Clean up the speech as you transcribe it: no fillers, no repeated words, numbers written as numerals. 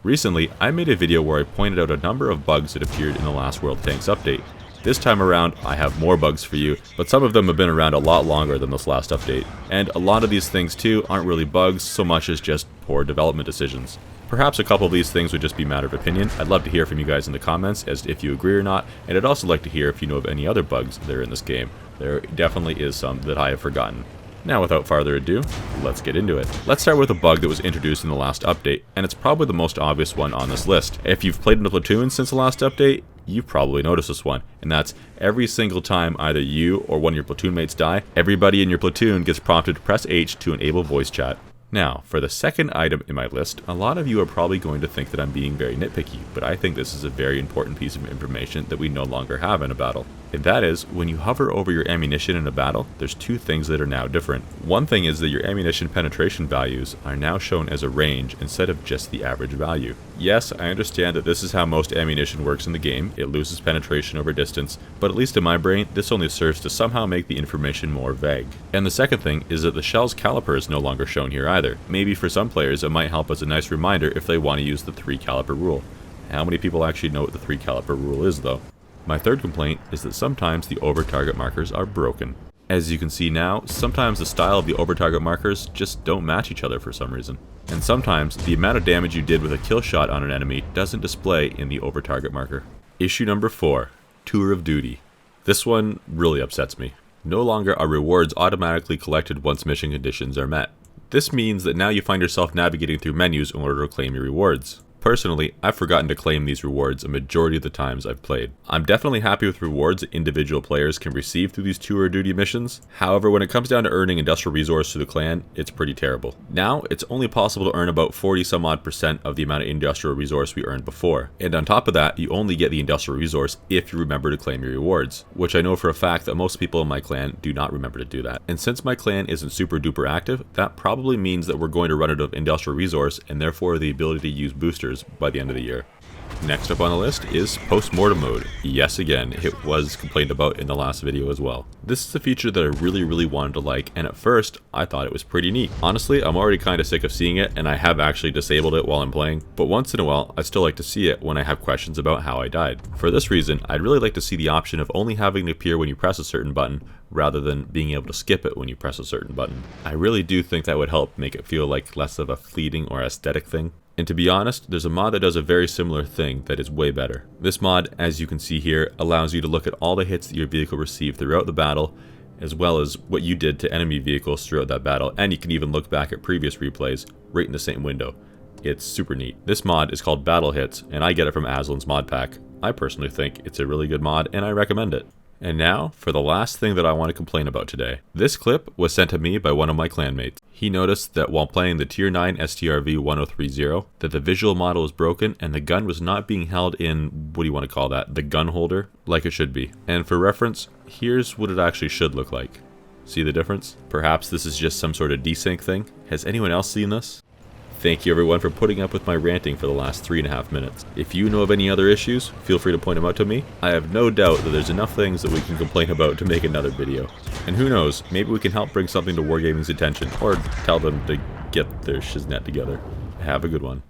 Recently, I made a video where I pointed out a number of bugs that appeared in the last World of Tanks update. This time around, I have more bugs for you, but some of them have been around a lot longer than this last update. And a lot of these things too aren't really bugs so much as just poor development decisions. Perhaps a couple of these things would just be a matter of opinion. I'd love to hear from you guys in the comments as to if you agree or not, and I'd also like to hear if you know of any other bugs that are in this game. There definitely is some that I have forgotten. Now, without further ado, let's get into it. Let's start with a bug that was introduced in the last update, and it's probably the most obvious one on this list. If you've played in a platoon since the last update, you've probably noticed this one, and that's every single time either you or one of your platoon mates die, everybody in your platoon gets prompted to press H to enable voice chat. Now, for the second item in my list, a lot of you are probably going to think that I'm being very nitpicky, but I think this is a very important piece of information that we no longer have in a battle. And that is, when you hover over your ammunition in a battle, there's two things that are now different. One thing is that your ammunition penetration values are now shown as a range instead of just the average value. Yes, I understand that this is how most ammunition works in the game. It loses penetration over distance, but at least in my brain, this only serves to somehow make the information more vague. And the second thing is that the shell's caliper is no longer shown here either. Maybe for some players it might help as a nice reminder if they want to use the 3 caliper rule. How many people actually know what the 3 caliper rule is though? My third complaint is that sometimes the over target markers are broken. As you can see now, sometimes the style of the over target markers just don't match each other for some reason. And sometimes the amount of damage you did with a kill shot on an enemy doesn't display in the over target marker. Issue number 4, Tour of Duty. This one really upsets me. No longer are rewards automatically collected once mission conditions are met. This means that now you find yourself navigating through menus in order to claim your rewards. Personally, I've forgotten to claim these rewards a majority of the times I've played. I'm definitely happy with rewards that individual players can receive through these tour of duty missions. However, when it comes down to earning industrial resource to the clan, it's pretty terrible. Now, it's only possible to earn about 40 some odd % of the amount of industrial resource we earned before. And on top of that, you only get the industrial resource if you remember to claim your rewards, which I know for a fact that most people in my clan do not remember to do that. And since my clan isn't super duper active, that probably means that we're going to run out of industrial resource and therefore the ability to use boosters by the end of the year. Next up on the list is Postmortem Mode. Yes, again, it was complained about in the last video as well. This is a feature that I really wanted to like, and at first, I thought it was pretty neat. Honestly, I'm already kind of sick of seeing it, and I have actually disabled it while I'm playing, but once in a while, I still like to see it when I have questions about how I died. For this reason, I'd really like to see the option of only having it appear when you press a certain button, rather than being able to skip it when you press a certain button. I really do think that would help make it feel like less of a fleeting or aesthetic thing. And to be honest, there's a mod that does a very similar thing that is way better. This mod, as you can see here, allows you to look at all the hits that your vehicle received throughout the battle, as well as what you did to enemy vehicles throughout that battle, and you can even look back at previous replays right in the same window. It's super neat. This mod is called Battle Hits, and I get it from Aslan's mod pack. I personally think it's a really good mod, and I recommend it. And now, for the last thing that I want to complain about today. This clip was sent to me by one of my clanmates. He noticed that while playing the Tier 9 STRV 1030, that the visual model was broken and the gun was not being held in, what do you want to call that, the gun holder, like it should be. And for reference, here's what it actually should look like. See the difference? Perhaps this is just some sort of desync thing? Has anyone else seen this? Thank you everyone for putting up with my ranting for the last 3.5 minutes. If you know of any other issues, feel free to point them out to me. I have no doubt that there's enough things that we can complain about to make another video. And who knows, maybe we can help bring something to Wargaming's attention, or tell them to get their shiznet together. Have a good one.